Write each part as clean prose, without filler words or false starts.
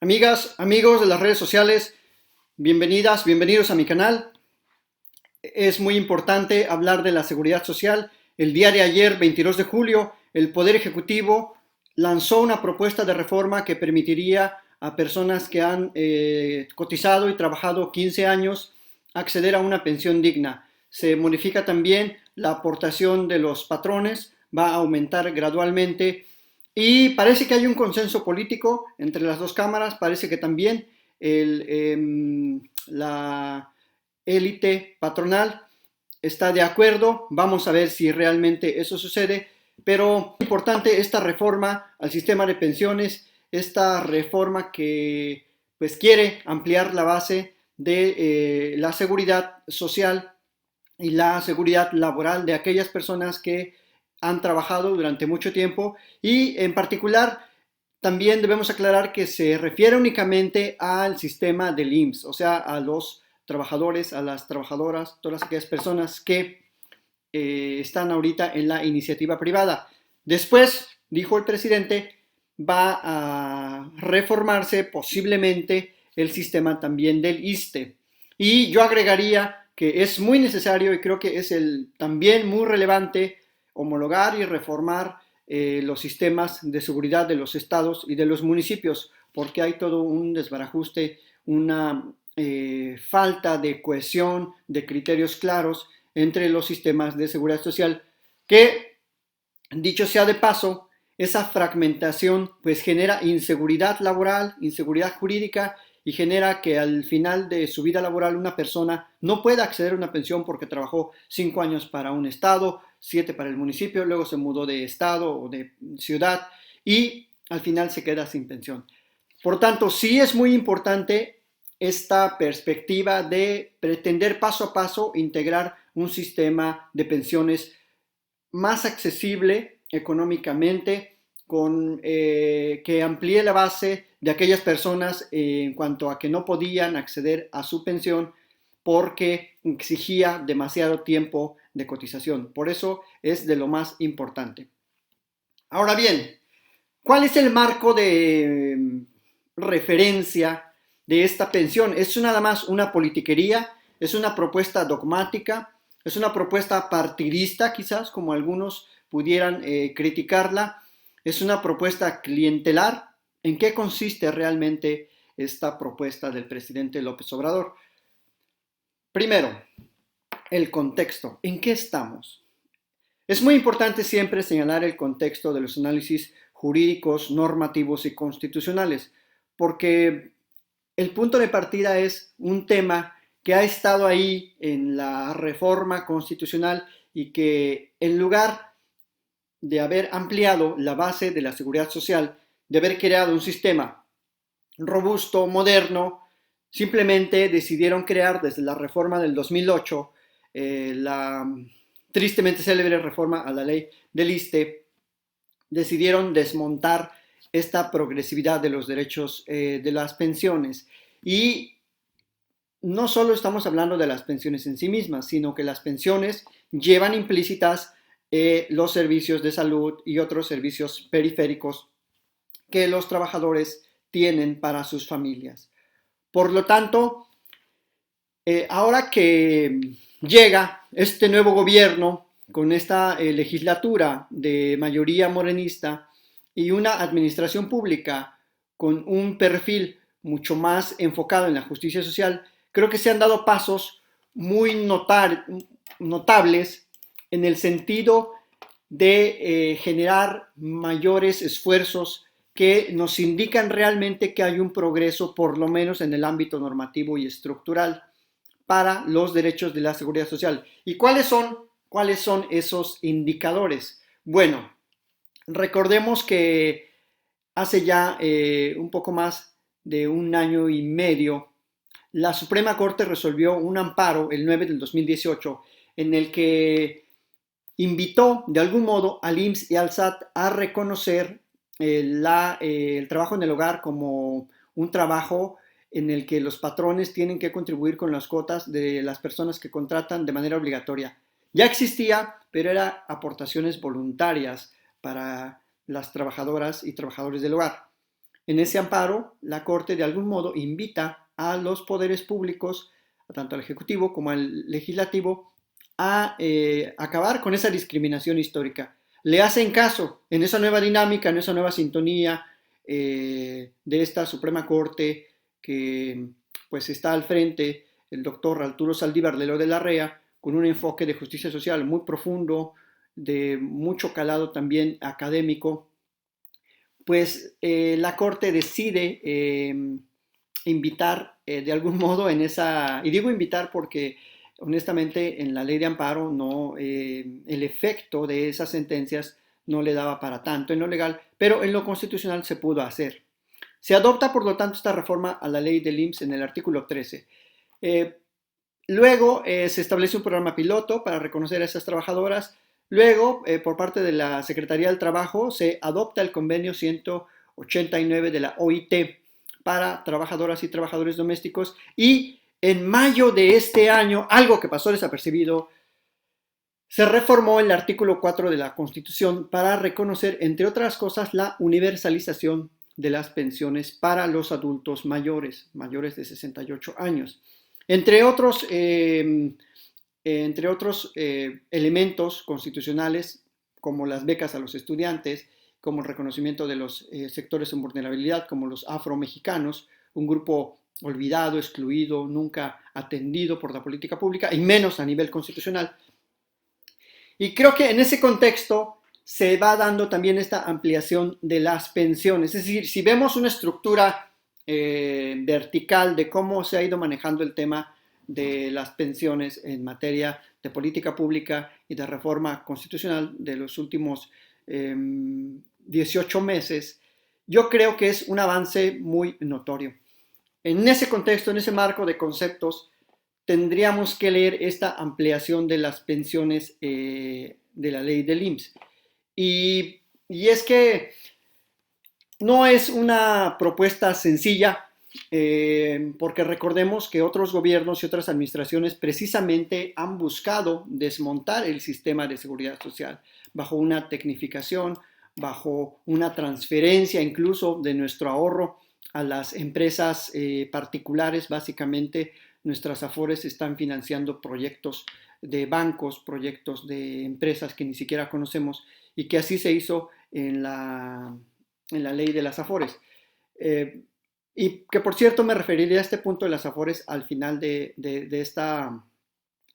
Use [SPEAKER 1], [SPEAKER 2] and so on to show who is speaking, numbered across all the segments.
[SPEAKER 1] Amigas, amigos de las redes sociales, bienvenidas, bienvenidos a mi canal. Es muy importante hablar de la seguridad social. El día de ayer, 22 de julio, el Poder Ejecutivo lanzó una propuesta de reforma que permitiría a personas que han cotizado y trabajado 15 años acceder a una pensión digna. Se modifica también la aportación de los patrones, va a aumentar gradualmente y parece que hay un consenso político entre las dos cámaras, parece que también la élite patronal está de acuerdo, vamos a ver si realmente eso sucede, pero es importante esta reforma al sistema de pensiones, esta reforma que pues quiere ampliar la base de la seguridad social y la seguridad laboral de aquellas personas que han trabajado durante mucho tiempo y en particular también debemos aclarar que se refiere únicamente al sistema del IMSS, o sea, a los trabajadores, a las trabajadoras, todas aquellas personas que están ahorita en la iniciativa privada. Después, dijo el presidente, va a reformarse posiblemente el sistema también del ISSSTE. Y yo agregaría que es muy necesario y creo que es también muy relevante homologar y reformar los sistemas de seguridad de los estados y de los municipios, porque hay todo un desbarajuste, una falta de cohesión, de criterios claros entre los sistemas de seguridad social, que, dicho sea de paso, esa fragmentación pues genera inseguridad laboral, inseguridad jurídica y genera que al final de su vida laboral una persona no pueda acceder a una pensión porque trabajó 5 años para un estado, 7 para el municipio, luego se mudó de estado o de ciudad y al final se queda sin pensión. Por tanto, sí es muy importante esta perspectiva de pretender paso a paso integrar un sistema de pensiones más accesible económicamente, que amplíe la base de aquellas personas en cuanto a que no podían acceder a su pensión porque exigía demasiado tiempo de cotización. Por eso es de lo más importante. Ahora bien, ¿cuál es el marco de referencia de esta pensión? ¿Es nada más una politiquería? ¿Es una propuesta dogmática? ¿Es una propuesta partidista quizás, como algunos pudieran criticarla? ¿Es una propuesta clientelar? ¿En qué consiste realmente esta propuesta del presidente López Obrador? Primero, el contexto. ¿En qué estamos? Es muy importante siempre señalar el contexto de los análisis jurídicos, normativos y constitucionales, porque el punto de partida es un tema que ha estado ahí en la reforma constitucional y que en lugar de haber ampliado la base de la seguridad social, de haber creado un sistema robusto, moderno, simplemente decidieron crear desde la reforma del 2008 la tristemente célebre reforma a la ley del ISSSTE, decidieron desmontar esta progresividad de los derechos de las pensiones. Y no solo estamos hablando de las pensiones en sí mismas, sino que las pensiones llevan implícitas los servicios de salud y otros servicios periféricos que los trabajadores tienen para sus familias. Por lo tanto, ahora que llega este nuevo gobierno con esta legislatura de mayoría morenista y una administración pública con un perfil mucho más enfocado en la justicia social, creo que se han dado pasos muy notables en el sentido de generar mayores esfuerzos que nos indican realmente que hay un progreso, por lo menos en el ámbito normativo y estructural, para los derechos de la seguridad social. ¿Y cuáles son esos indicadores? Bueno, recordemos que hace ya un poco más de un año y medio, la Suprema Corte resolvió un amparo, el 9 del 2018, en el que invitó de algún modo al IMSS y al SAT a reconocer el trabajo en el hogar como un trabajo en el que los patrones tienen que contribuir con las cuotas de las personas que contratan de manera obligatoria. Ya existía, pero eran aportaciones voluntarias para las trabajadoras y trabajadores del hogar. En ese amparo, la Corte de algún modo invita a los poderes públicos, tanto al Ejecutivo como al Legislativo, a acabar con esa discriminación histórica. Le hacen caso en esa nueva dinámica, en esa nueva sintonía de esta Suprema Corte que pues está al frente el doctor Arturo Saldívar Lelo de la Rea, con un enfoque de justicia social muy profundo, de mucho calado también académico, pues la Corte decide invitar de algún modo en esa, y digo invitar porque honestamente en la ley de amparo no, el efecto de esas sentencias no le daba para tanto en lo legal, pero en lo constitucional se pudo hacer. Se adopta, por lo tanto, esta reforma a la ley del IMSS en el artículo 13. Eh, Luego se establece un programa piloto para reconocer a esas trabajadoras. Luego, por parte de la Secretaría del Trabajo, se adopta el convenio 189 de la OIT para trabajadoras y trabajadores domésticos. Y en mayo de este año, algo que pasó desapercibido, se reformó el artículo 4 de la Constitución para reconocer, entre otras cosas, la universalización de las pensiones para los adultos mayores, mayores de 68 años. Entre otros elementos constitucionales, como las becas a los estudiantes, como el reconocimiento de los sectores en vulnerabilidad, como los afromexicanos, un grupo olvidado, excluido, nunca atendido por la política pública, y menos a nivel constitucional. Y creo que en ese contexto se va dando también esta ampliación de las pensiones. Es decir, si vemos una estructura vertical de cómo se ha ido manejando el tema de las pensiones en materia de política pública y de reforma constitucional de los últimos 18 meses, yo creo que es un avance muy notorio. En ese contexto, en ese marco de conceptos, tendríamos que leer esta ampliación de las pensiones de la ley del IMSS. Y es que no es una propuesta sencilla, porque recordemos que otros gobiernos y otras administraciones precisamente han buscado desmontar el sistema de seguridad social bajo una tecnificación, bajo una transferencia incluso de nuestro ahorro a las empresas particulares. Básicamente nuestras AFORES están financiando proyectos de bancos, proyectos de empresas que ni siquiera conocemos, y que así se hizo en la ley de las AFORES. Y que por cierto me referiría a este punto de las AFORES al final de esta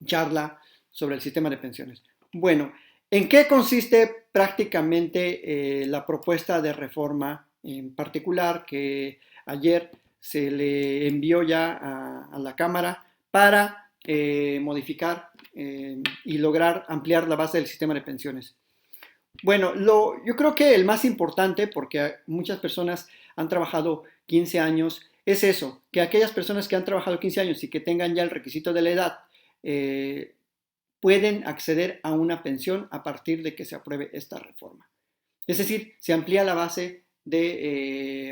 [SPEAKER 1] charla sobre el sistema de pensiones. Bueno, ¿en qué consiste prácticamente la propuesta de reforma en particular que ayer se le envió ya a la Cámara para modificar y lograr ampliar la base del sistema de pensiones? Bueno, yo creo que el más importante, porque muchas personas han trabajado 15 años, es eso, que aquellas personas que han trabajado 15 años y que tengan ya el requisito de la edad, pueden acceder a una pensión a partir de que se apruebe esta reforma. Es decir, se amplía la base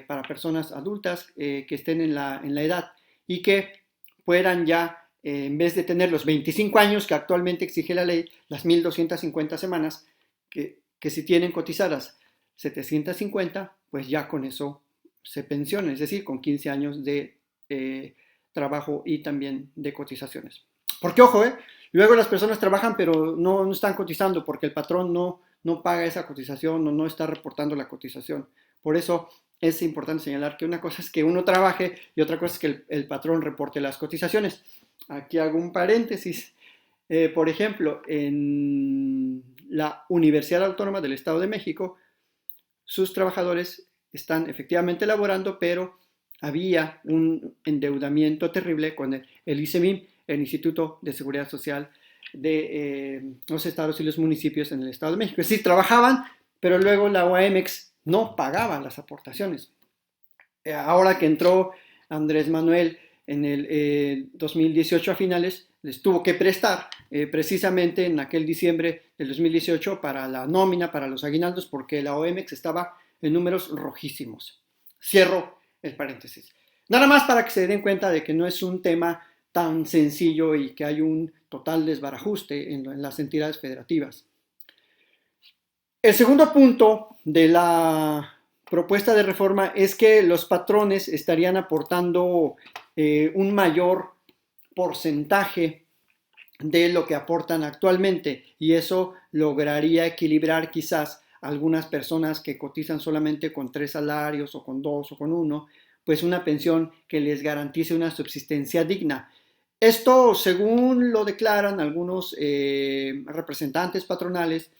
[SPEAKER 1] para personas adultas que estén en la edad y que puedan ya, en vez de tener los 25 años que actualmente exige la ley, las 1.250 semanas, que si tienen cotizadas 750, pues ya con eso se pensionan, es decir, con 15 años de trabajo y también de cotizaciones. Porque ojo, luego las personas trabajan pero no están cotizando porque el patrón no paga esa cotización o no está reportando la cotización. Por eso es importante señalar que una cosa es que uno trabaje y otra cosa es que el patrón reporte las cotizaciones. Aquí hago un paréntesis. Por ejemplo, en la Universidad Autónoma del Estado de México, sus trabajadores están efectivamente laborando, pero había un endeudamiento terrible con el ICEMIM, el Instituto de Seguridad Social de los estados y los municipios en el Estado de México. Es decir, trabajaban, pero luego la UAMX no pagaba las aportaciones. Ahora que entró Andrés Manuel en el 2018 a finales, les tuvo que prestar precisamente en aquel diciembre del 2018 para la nómina, para los aguinaldos, porque la OMX estaba en números rojísimos. Cierro el paréntesis. Nada más para que se den cuenta de que no es un tema tan sencillo y que hay un total desbarajuste en las entidades federativas. El segundo punto de la propuesta de reforma es que los patrones estarían aportando un mayor porcentaje de lo que aportan actualmente y eso lograría equilibrar quizás algunas personas que cotizan solamente con 3 salarios o con 2 o con uno, pues una pensión que les garantice una subsistencia digna. Esto, según lo declaran algunos representantes patronales,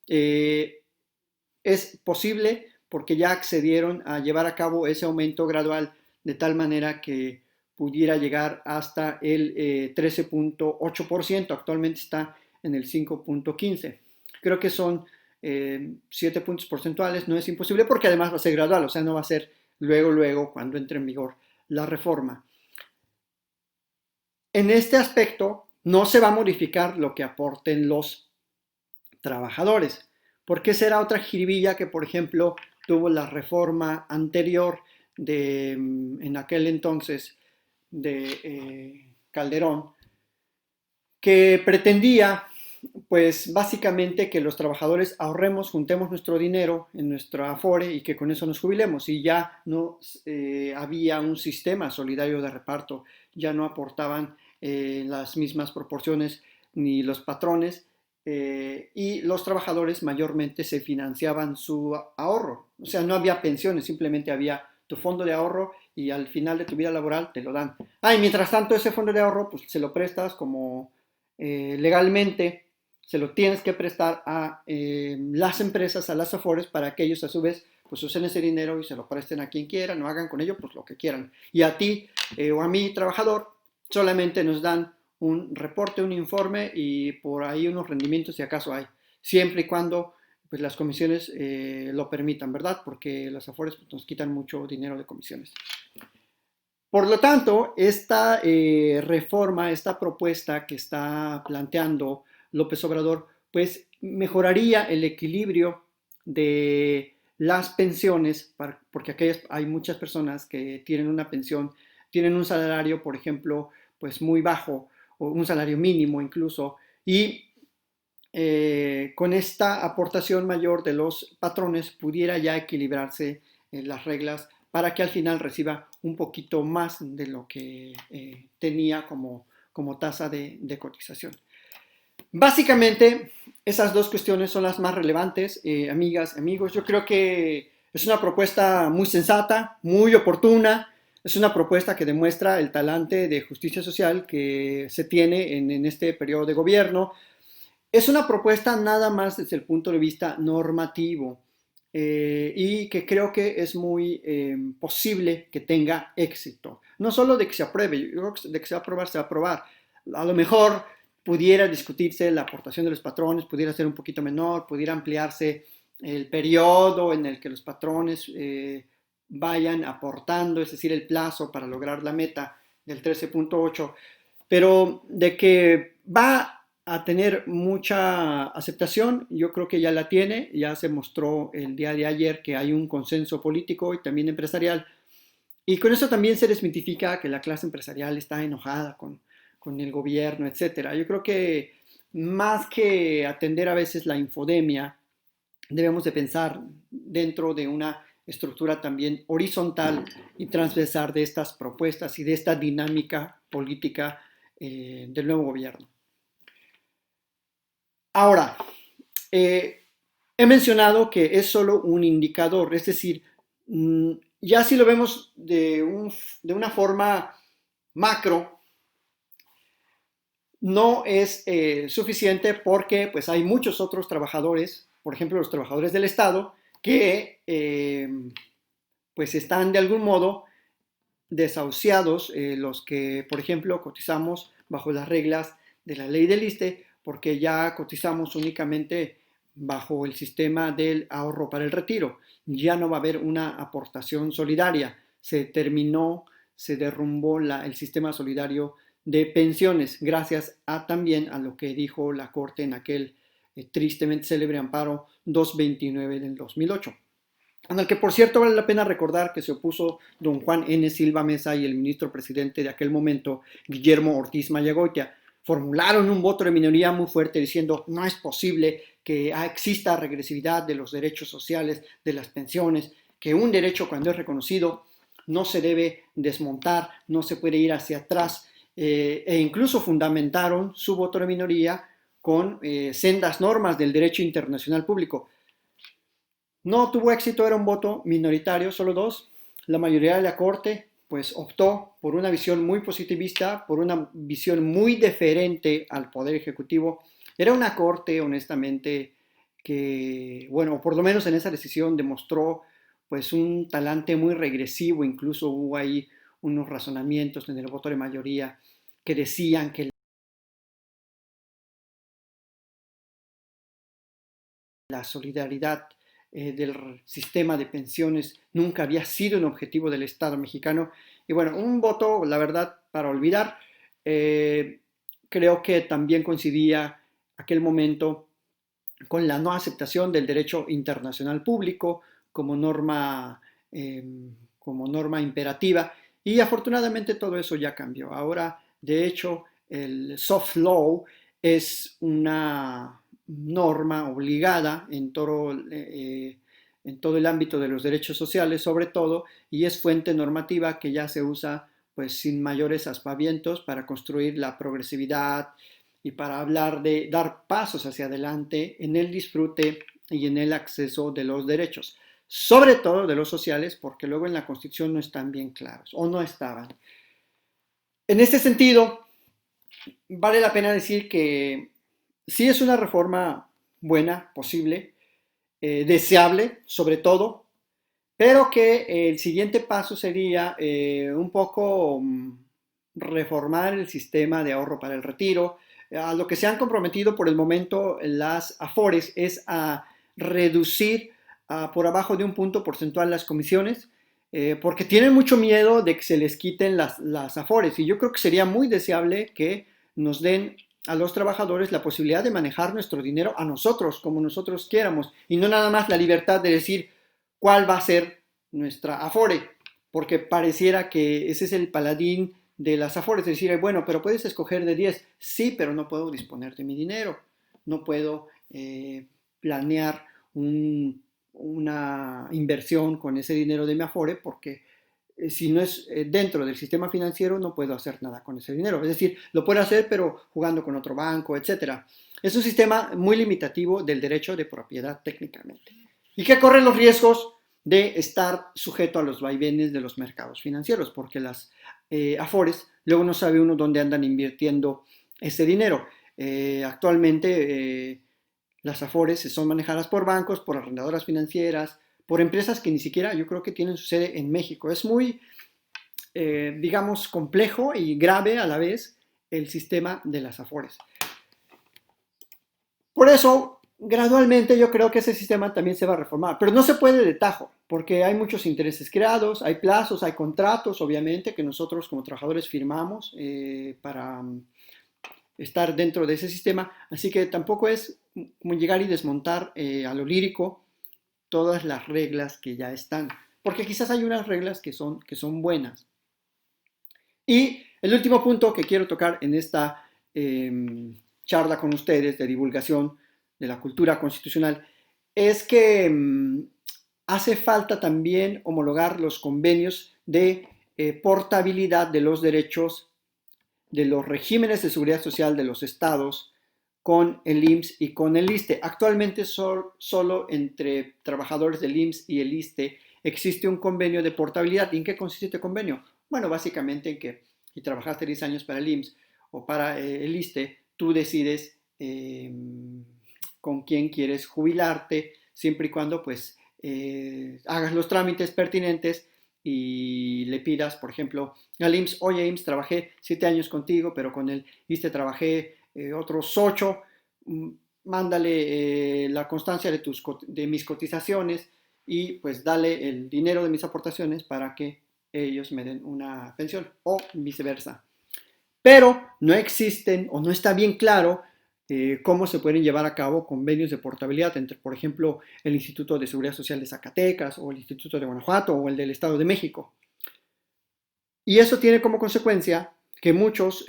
[SPEAKER 1] es posible porque ya accedieron a llevar a cabo ese aumento gradual de tal manera que pudiera llegar hasta el 13.8%, actualmente está en el 5.15%. Creo que son 7 puntos porcentuales, no es imposible porque además va a ser gradual, o sea, no va a ser luego cuando entre en vigor la reforma. En este aspecto no se va a modificar lo que aporten los trabajadores, porque será otra jiribilla que, por ejemplo, tuvo la reforma anterior en aquel entonces de Calderón, que pretendía, pues básicamente que los trabajadores ahorremos, juntemos nuestro dinero en nuestro Afore y que con eso nos jubilemos. Y ya no había un sistema solidario de reparto, ya no aportaban las mismas proporciones ni los patrones y los trabajadores mayormente se financiaban su ahorro. O sea, no había pensiones, simplemente había tu fondo de ahorro y al final de tu vida laboral te lo dan. Y mientras tanto ese fondo de ahorro pues se lo prestas como legalmente, se lo tienes que prestar a las empresas, a las Afores, para que ellos a su vez pues usen ese dinero y se lo presten a quien quieran, no hagan con ello pues lo que quieran. Y a ti o a mí, trabajador, solamente nos dan un reporte, un informe y por ahí unos rendimientos si acaso hay, siempre y cuando pues las comisiones lo permitan, ¿verdad? Porque las Afores pues, nos quitan mucho dinero de comisiones. Por lo tanto, esta reforma, esta propuesta que está planteando López Obrador, pues mejoraría el equilibrio de las pensiones, porque aquí hay muchas personas que tienen una pensión, tienen un salario, por ejemplo, pues muy bajo, o un salario mínimo incluso, y con esta aportación mayor de los patrones pudiera ya equilibrarse las reglas para que al final reciba un poquito más de lo que tenía como tasa de cotización. Básicamente, esas dos cuestiones son las más relevantes, amigas, amigos. Yo creo que es una propuesta muy sensata, muy oportuna. Es una propuesta que demuestra el talante de justicia social que se tiene en este periodo de gobierno. Es una propuesta nada más desde el punto de vista normativo y que creo que es muy posible que tenga éxito. No solo de que se apruebe, yo creo que de que se va a aprobar, se va a aprobar. A lo mejor pudiera discutirse la aportación de los patrones, pudiera ser un poquito menor, pudiera ampliarse el periodo en el que los patrones vayan aportando, es decir, el plazo para lograr la meta del 13.8, pero de que va a tener mucha aceptación, yo creo que ya la tiene, ya se mostró el día de ayer que hay un consenso político y también empresarial, y con eso también se desmitifica que la clase empresarial está enojada con el gobierno, etcétera. Yo creo que más que atender a veces la infodemia, debemos de pensar dentro de una estructura también horizontal y transversal de estas propuestas y de esta dinámica política del nuevo gobierno. Ahora, he mencionado que es solo un indicador, es decir, ya si lo vemos de una forma macro, no es suficiente porque pues, hay muchos otros trabajadores, por ejemplo los trabajadores del Estado, que pues están de algún modo desahuciados, los que por ejemplo cotizamos bajo las reglas de la ley del ISSSTE, porque ya cotizamos únicamente bajo el sistema del ahorro para el retiro. Ya no va a haber una aportación solidaria. Se terminó, se derrumbó el sistema solidario de pensiones, gracias también a lo que dijo la Corte en aquel tristemente célebre amparo 229 del 2008. En el que, por cierto, vale la pena recordar que se opuso don Juan N. Silva Mesa y el ministro presidente de aquel momento, Guillermo Ortiz Mayagoitia. Formularon un voto de minoría muy fuerte diciendo no es posible que exista regresividad de los derechos sociales, de las pensiones, que un derecho cuando es reconocido no se debe desmontar, no se puede ir hacia atrás, e incluso fundamentaron su voto de minoría con sendas normas del derecho internacional público. No tuvo éxito, era un voto minoritario, solo dos. La mayoría de la Corte pues optó por una visión muy positivista, por una visión muy deferente al Poder Ejecutivo. Era una Corte, honestamente, que, bueno, por lo menos en esa decisión demostró pues un talante muy regresivo, incluso hubo ahí unos razonamientos en el voto de mayoría que decían que la solidaridad del sistema de pensiones nunca había sido un objetivo del Estado mexicano. Y bueno, un voto, la verdad, para olvidar. Eh, Creo que también coincidía aquel momento con la no aceptación del derecho internacional público como norma, eh, como norma imperativa. Y afortunadamente todo eso ya cambió. Ahora, de hecho, el soft law es una norma obligada en todo el ámbito de los derechos sociales, sobre todo, y es fuente normativa que ya se usa pues sin mayores aspavientos para construir la progresividad y para hablar de dar pasos hacia adelante en el disfrute y en el acceso de los derechos, sobre todo de los sociales, porque luego en la Constitución no están bien claros o no estaban. En este sentido, vale la pena decir que sí es una reforma buena, posible, deseable sobre todo, pero que el siguiente paso sería un poco reformar el sistema de ahorro para el retiro. A lo que se han comprometido por el momento las AFORES es a reducir por abajo de un punto porcentual las comisiones, porque tienen mucho miedo de que se les quiten las AFORES. Y yo creo que sería muy deseable que nos den a los trabajadores la posibilidad de manejar nuestro dinero a nosotros, como nosotros quieramos, y no nada más la libertad de decir cuál va a ser nuestra Afore, porque pareciera que ese es el paladín de las Afores, es decir, bueno, pero puedes escoger de 10, sí, pero no puedo disponer de mi dinero, no puedo planear una inversión con ese dinero de mi Afore, porque si no es dentro del sistema financiero no puedo hacer nada con ese dinero. Es decir, lo puedo hacer pero jugando con otro banco, etcétera. Es un sistema muy limitativo del derecho de propiedad técnicamente y que corre los riesgos de estar sujeto a los vaivenes de los mercados financieros, porque las Afores luego no sabe uno dónde andan invirtiendo ese dinero. Actualmente las Afores son manejadas por bancos, por arrendadoras financieras, por empresas que ni siquiera yo creo que tienen su sede en México. Es muy, digamos, complejo y grave a la vez el sistema de las Afores. Por eso, gradualmente yo creo que ese sistema también se va a reformar, pero no se puede de tajo, porque hay muchos intereses creados, hay plazos, hay contratos, obviamente, que nosotros como trabajadores firmamos para estar dentro de ese sistema, así que tampoco es como llegar y desmontar a lo lírico todas las reglas que ya están, porque quizás hay unas reglas que son buenas. Y el último punto que quiero tocar en esta charla con ustedes de divulgación de la cultura constitucional es que hace falta también homologar los convenios de portabilidad de los derechos de los regímenes de seguridad social de los estados con el IMSS y con el ISSSTE. Actualmente solo entre trabajadores del IMSS y el ISSSTE existe un convenio de portabilidad. ¿Y en qué consiste este convenio? Bueno, básicamente en que si trabajaste 10 años para el IMSS o para el ISSSTE, tú decides con quién quieres jubilarte, siempre y cuando pues hagas los trámites pertinentes y le pidas, por ejemplo, al IMSS, oye IMSS, trabajé 7 años contigo, pero con el ISSSTE trabajé otros 8, mándale la constancia de mis cotizaciones y pues dale el dinero de mis aportaciones para que ellos me den una pensión o viceversa. Pero no existen o no está bien claro cómo se pueden llevar a cabo convenios de portabilidad entre, por ejemplo, el Instituto de Seguridad Social de Zacatecas o el Instituto de Guanajuato o el del Estado de México. Y eso tiene como consecuencia que muchos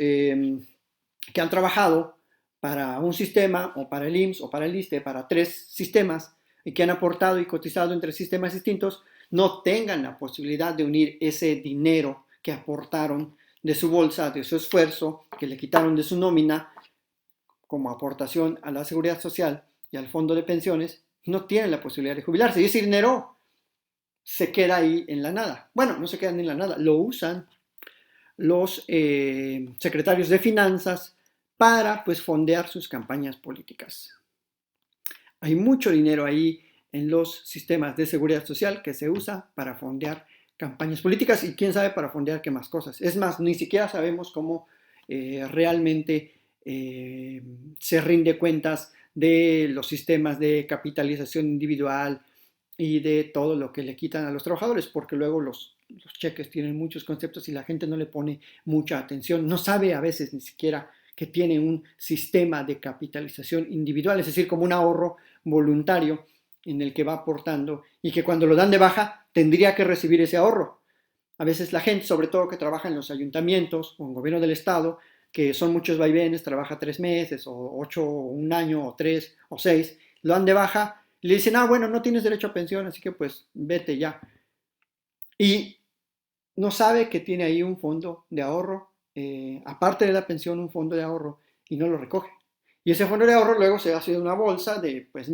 [SPEAKER 1] que han trabajado para un sistema o para el IMSS o para el ISSSTE, para 3 sistemas y que han aportado y cotizado entre sistemas distintos, no tengan la posibilidad de unir ese dinero que aportaron de su bolsa, de su esfuerzo, que le quitaron de su nómina como aportación a la seguridad social y al fondo de pensiones, no tienen la posibilidad de jubilarse. Y ese dinero se queda ahí en la nada. Bueno, no se quedan en la nada, lo usan los secretarios de finanzas para pues fondear sus campañas políticas. Hay mucho dinero ahí en los sistemas de seguridad social que se usa para fondear campañas políticas y quién sabe para fondear qué más cosas. Es más, ni siquiera sabemos cómo realmente se rinde cuentas de los sistemas de capitalización individual y de todo lo que le quitan a los trabajadores, porque luego los cheques tienen muchos conceptos y la gente no le pone mucha atención, no sabe a veces ni siquiera que tiene un sistema de capitalización individual, es decir, como un ahorro voluntario en el que va aportando y que cuando lo dan de baja tendría que recibir ese ahorro. A veces la gente, sobre todo que trabaja en los ayuntamientos o en gobierno del estado, que son muchos vaivenes, trabaja 3 meses o 8, o un año o 3 o 6, lo dan de baja y le dicen, bueno, no tienes derecho a pensión, así que pues vete ya. Y no sabe que tiene ahí un fondo de ahorro, aparte de la pensión, un fondo de ahorro, y no lo recoge. Y ese fondo de ahorro luego se hace una bolsa de pues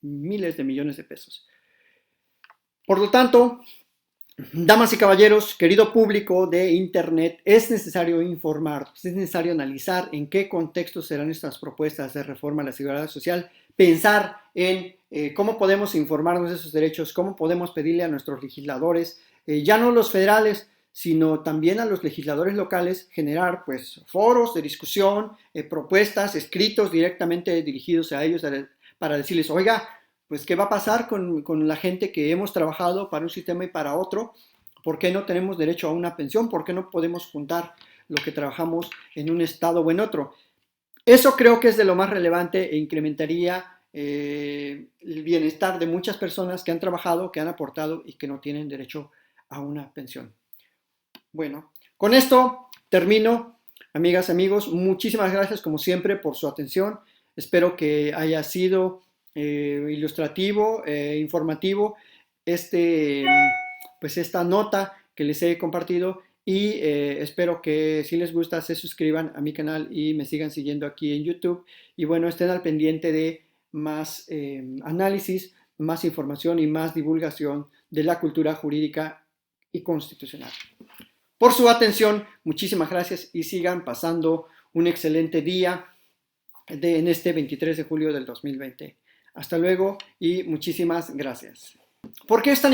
[SPEAKER 1] miles de millones de pesos. Por lo tanto, damas y caballeros, querido público de Internet, es necesario informar, es necesario analizar en qué contexto serán estas propuestas de reforma a la seguridad social, pensar en cómo podemos informarnos de esos derechos, cómo podemos pedirle a nuestros legisladores, ya no los federales, sino también a los legisladores locales, generar pues foros de discusión, propuestas, escritos directamente dirigidos a ellos para decirles, oiga, pues qué va a pasar con la gente que hemos trabajado para un sistema y para otro, ¿por qué no tenemos derecho a una pensión? ¿Por qué no podemos juntar lo que trabajamos en un estado o en otro? Eso creo que es de lo más relevante e incrementaría el bienestar de muchas personas que han trabajado, que han aportado y que no tienen derecho a una pensión. Bueno, con esto termino, amigas, amigos. Muchísimas gracias como siempre por su atención. Espero que haya sido ilustrativo, informativo pues esta nota que les he compartido y espero que si les gusta se suscriban a mi canal y me sigan siguiendo aquí en YouTube y bueno, estén al pendiente de más análisis, más información y más divulgación de la cultura jurídica y constitucional. Por su atención, muchísimas gracias y sigan pasando un excelente día en este 23 de julio del 2020. Hasta luego y muchísimas gracias. ¿Por qué es tan